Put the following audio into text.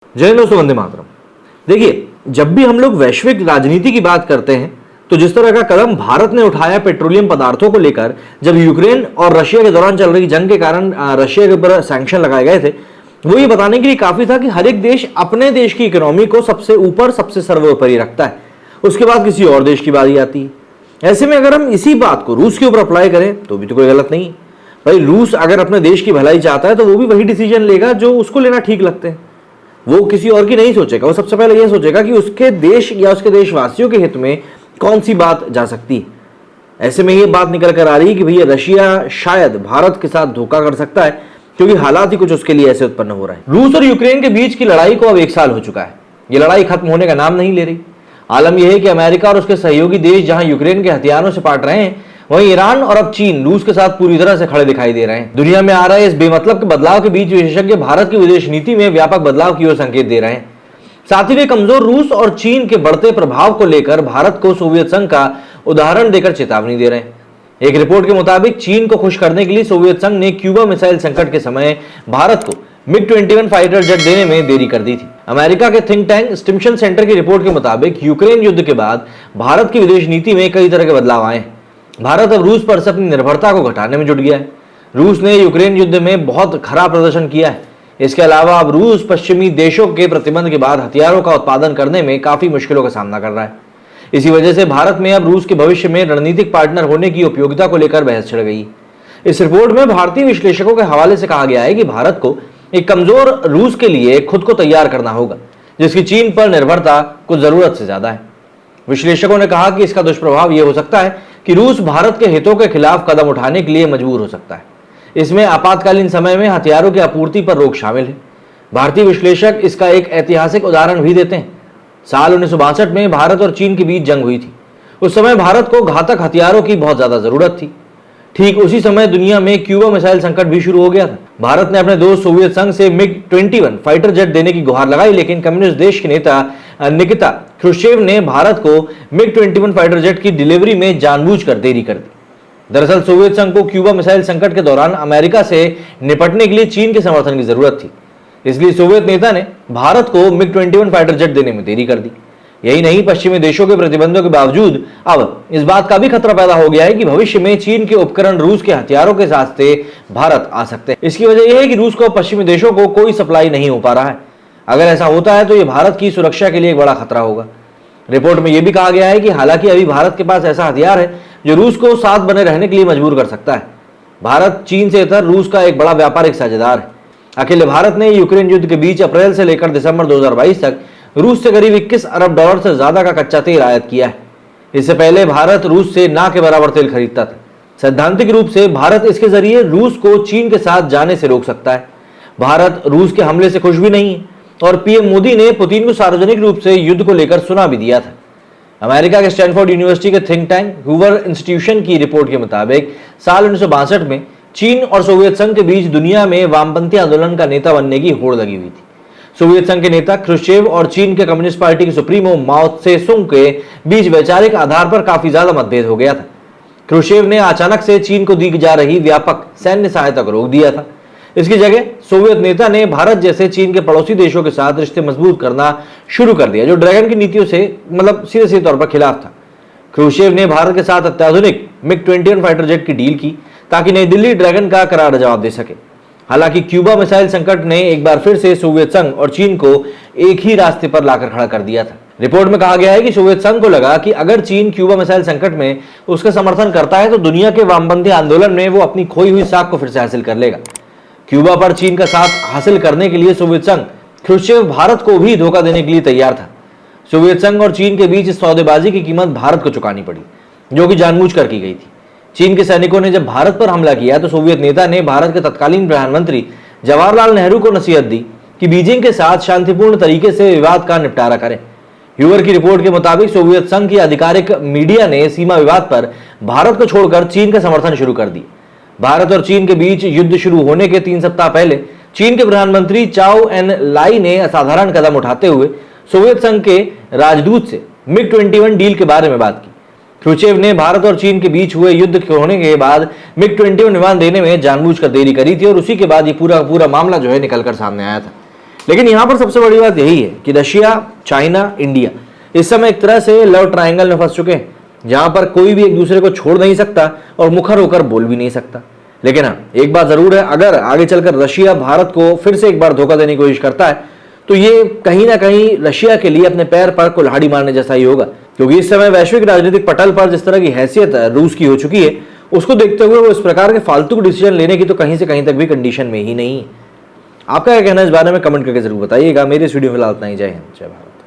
जय हिंद दोस्तों, वंदे मातरम। देखिए, जब भी हम लोग वैश्विक राजनीति की बात करते हैं तो जिस तरह का कदम भारत ने उठाया पेट्रोलियम पदार्थों को लेकर, जब यूक्रेन और रशिया के दौरान चल रही जंग के कारण रशिया के ऊपर सैंक्शन लगाए गए थे, वो ये बताने के लिए काफी था कि हर एक देश अपने देश की इकोनॉमी को सबसे ऊपर, सबसे सर्वोपरि रखता है। उसके बाद किसी और देश की बारी आती है। ऐसे में अगर हम इसी बात को रूस के ऊपर अप्लाई करें तो भी तो कोई गलत नहीं है। भाई, रूस अगर अपने देश की भलाई चाहता है तो वो भी वही डिसीजन लेगा जो उसको लेना ठीक लगते हैं। वो किसी और की नहीं सोचेगा। वो सबसे पहले यह सोचेगा कि उसके देश या उसके देशवासियों के हित में कौन सी बात जा सकती है। ऐसे में ये बात निकल कर आ रही है कि भैया रशिया शायद भारत के साथ धोखा कर सकता है, क्योंकि हालात ही कुछ उसके लिए ऐसे उत्पन्न हो रहे हैं। रूस और यूक्रेन के बीच की लड़ाई को अब 1 साल हो चुका है। ये लड़ाई खत्म होने का नाम नहीं ले रही। आलम यह है कि अमेरिका और उसके सहयोगी देश जहां यूक्रेन के हथियारों से पाट रहे हैं, वहीं ईरान और अब चीन रूस के साथ पूरी तरह से खड़े दिखाई दे रहे हैं। दुनिया में आ रहे इस बेमतलब के बदलाव के बीच विशेषज्ञ भारत की विदेश नीति में व्यापक बदलाव की ओर संकेत दे रहे हैं। साथ ही वे कमजोर रूस और चीन के बढ़ते प्रभाव को लेकर भारत को सोवियत संघ का उदाहरण देकर चेतावनी दे रहे हैं। एक रिपोर्ट के मुताबिक चीन को खुश करने के लिए सोवियत संघ ने क्यूबा मिसाइल संकट के समय भारत को MiG-21 फाइटर जेट देने में देरी कर दी थी। अमेरिका के थिंक टैंक स्टिम्सन सेंटर की रिपोर्ट के मुताबिक यूक्रेन युद्ध के बाद भारत की विदेश नीति में कई तरह के बदलाव आए हैं। भारत अब रूस पर से अपनी निर्भरता को घटाने में जुट गया है। रूस ने यूक्रेन युद्ध में बहुत खराब प्रदर्शन किया है। इसके अलावा अब रूस पश्चिमी देशों के प्रतिबंध के बाद हथियारों का उत्पादन करने में काफी मुश्किलों का सामना कर रहा है। इसी वजह से भारत में अब रूस के भविष्य में रणनीतिक पार्टनर होने की उपयोगिता को लेकर बहस छिड़ गई। इस रिपोर्ट में भारतीय विश्लेषकों के हवाले से कहा गया है कि भारत को एक कमजोर रूस के लिए खुद को तैयार करना होगा, जिसकी चीन पर निर्भरता कुछ जरूरत से ज्यादा है। विश्लेषकों ने कहा कि इसका दुष्प्रभाव यह हो सकता है कि रूस भारत के हितों के खिलाफ कदम उठाने के लिए मजबूर हो सकता है। इसमें आपातकालीन समय में हथियारों की आपूर्ति पर रोक शामिल है। भारतीय विश्लेषक इसका एक ऐतिहासिक उदाहरण भी देते हैं। साल 1962 में भारत और चीन के बीच जंग हुई थी। उस समय भारत को घातक हथियारों की बहुत ज्यादा जरूरत थी। ठीक उसी समय दुनिया में क्यूबा मिसाइल संकट भी शुरू हो गया था। भारत ने अपने दोस्त सोवियत संघ से MiG-21 फाइटर जेट देने की गुहार लगाई, लेकिन कम्युनिस्ट देश के नेता निकिता ख्रुश्चेव ने भारत को MiG-21 फाइटर जेट की डिलीवरी में जानबूझकर देरी कर दी। दरअसल सोवियत संघ को क्यूबा मिसाइल संकट के दौरान अमेरिका से निपटने के लिए चीन के समर्थन की जरूरत थी। इसलिए सोवियत नेता ने भारत को MiG-21 फाइटर जेट देने में देरी कर दी। यही नहीं, पश्चिमी देशों के प्रतिबंधों के बावजूद अब इस बात का भी खतरा पैदा हो गया है कि भविष्य में चीन के उपकरण रूस के हथियारों के साथ से भारत आ सकते हैं। इसकी वजह यह है कि रूस को पश्चिमी देशों को कोई सप्लाई नहीं हो पा रहा है। अगर ऐसा होता है तो यह भारत की सुरक्षा के लिए एक बड़ा खतरा होगा। रिपोर्ट में यह भी कहा गया है कि हालांकि अभी भारत के पास ऐसा हथियार है जो रूस को साथ बने रहने के लिए मजबूर कर सकता है। भारत चीन से इतर रूस का एक बड़ा व्यापारिक साझेदार है। अकेले भारत ने यूक्रेन युद्ध के बीच अप्रैल से लेकर दिसंबर 2022 तक रूस से करीब 21 अरब डॉलर से ज्यादा का कच्चा तेल आयात किया है। इससे पहले भारत रूस से ना के बराबर तेल खरीदता था। सैद्धांतिक रूप से भारत इसके जरिए रूस को चीन के साथ जाने से रोक सकता है। भारत रूस के हमले से खुश भी नहीं है और पीएम मोदी ने पुतिन को सार्वजनिक रूप से युद्ध को लेकर सुना भी दिया था। अमेरिका के स्टैनफोर्ड यूनिवर्सिटी के थिंक टैंक हूवर इंस्टीट्यूशन की रिपोर्ट के मुताबिक साल 1962 में चीन और सोवियत संघ के बीच दुनिया में वामपंथी आंदोलन का नेता बनने की होड़ लगी हुई थी। सोवियत संघ के नेता ख्रुश्चेव और चीन के कम्युनिस्ट पार्टी के सुप्रीमो माओ त्से-तुंग के बीच वैचारिक आधार पर काफी ज्यादा मतभेद हो गया था। ख्रुश्चेव ने अचानक से चीन को दी जा रही व्यापक सैन्य सहायता को रोक दिया था। इसकी जगह सोवियत नेता ने भारत जैसे चीन के पड़ोसी देशों के साथ रिश्ते मजबूत करना शुरू कर दिया, जो ड्रैगन की नीतियों से सीधे सीधे तौर पर खिलाफ था। ख्रुश्चेव ने भारत के साथ अत्याधुनिक MiG-21 फाइटर जेट की डील की ताकि नई दिल्ली ड्रैगन का करारा जवाब दे सके। हालांकि क्यूबा मिसाइल संकट ने एक बार फिर से सोवियत संघ और चीन को एक ही रास्ते पर लाकर खड़ा कर दिया था। रिपोर्ट में कहा गया है कि सोवियत संघ को लगा कि अगर चीन क्यूबा मिसाइल संकट में उसका समर्थन करता है तो दुनिया के वामपंथी आंदोलन में वो अपनी खोई हुई साख को फिर से हासिल कर लेगा। क्यूबा पर चीन का साथ हासिल करने के लिए सोवियत संघ ख्रुश्चेव भारत को भी धोखा देने के लिए तैयार था। सोवियत संघ और चीन के बीच इस सौदेबाजी की कीमत भारत को चुकानी पड़ी, जो कि जानबूझकर की गई थी। चीन के सैनिकों ने जब भारत पर हमला किया तो सोवियत नेता ने भारत के तत्कालीन प्रधानमंत्री जवाहरलाल नेहरू को नसीहत दी कि बीजिंग के साथ शांतिपूर्ण तरीके से विवाद का निपटारा करें। ह्यूवर की रिपोर्ट के मुताबिक सोवियत संघ की आधिकारिक मीडिया ने सीमा विवाद पर भारत को छोड़कर चीन का समर्थन शुरू कर दिया। भारत और चीन के बीच युद्ध शुरू होने के 3 सप्ताह पहले चीन के प्रधानमंत्री चाओ एन लाई ने असाधारण कदम उठाते हुए सोवियत संघ के राजदूत से MiG-21 डील के बारे में बात की। ख्रुश्चेव ने भारत और चीन के बीच हुए युद्ध होने के बाद MiG-21 विमान देने में जानबूझकर देरी करी थी और उसी के बाद ये पूरा मामला जो है निकलकर सामने आया था। लेकिन यहां पर सबसे बड़ी बात यही है कि रशिया, चाइना, इंडिया इस समय एक तरह से लव ट्रायंगल में फंस चुके हैं, जहां पर कोई भी एक दूसरे को छोड़ नहीं सकता और मुखर होकर बोल भी नहीं सकता। लेकिन हाँ, एक बात जरूर है, अगर आगे चलकर रशिया भारत को फिर से एक बार धोखा देने की कोशिश करता है तो ये कहीं ना कहीं रशिया के लिए अपने पैर पर कुल्हाड़ी मारने जैसा ही होगा, क्योंकि इस समय वैश्विक राजनीतिक पटल पर जिस तरह की हैसियत रूस की हो चुकी है, उसको देखते हुए वो इस प्रकार के फालतू डिसीजन लेने की तो कहीं से कहीं तक भी कंडीशन में ही नहीं है। आपका क्या कहना है इस बारे में कमेंट करके जरूर बताइएगा। मेरे इस वीडियो में फिलहाल इतना ही। जय हिंद, जय भारत।